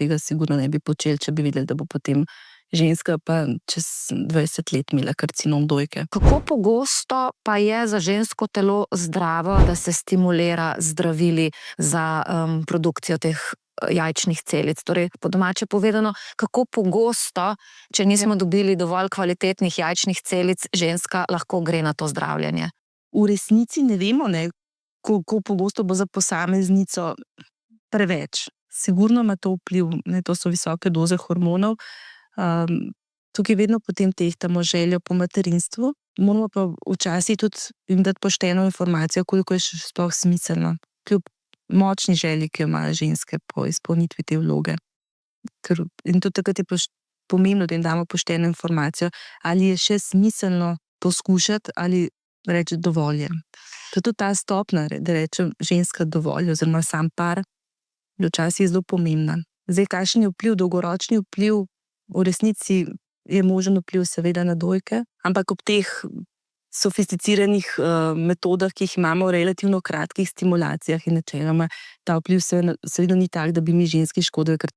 tega sigurno ne bi počeli, če bi vedeli, da bo potem ženska pa čez 20 let imela karcinom dojke. Kako pogosto pa je za žensko telo zdravo, da se stimulira z zdravili za produkcijo teh jajčnih celic? Torej, po domače povedano, kako pogosto, če nismo dobili dovolj kvalitetnih jajčnih celic, ženska lahko gre na to zdravljenje? V resnici ne vemo, koliko pogosto bo za posameznico preveč. Sigurno ima to vpliv, to so visoke doze hormonov. Tukaj vedno potem tehtamo željo po materinstvu. Moramo pa včasih tudi jim dati pošteno informacijo, koliko je še sploh smiselno. Kljub močni želji, ki jo imajo ženske po izpolnitvi te vloge. In tudi takrat je pomembno, da jim damo pošteno informacijo, ali je še smiselno poskušati ali reči dovolj je. To je tudi ta stopnja, da reče ženska dovolj oziroma sam par, je včasih zelo pomembna. Zdaj, kakšen je vpliv, dolgoročni vpliv, v resnici je možen vpliv seveda na dojke, ampak ob teh sofisticiranih metodah, ki jih imamo v relativno kratkih stimulacijah in načeloma, ta vpliv seveda ni tak, da bi mi ženski škodili, ker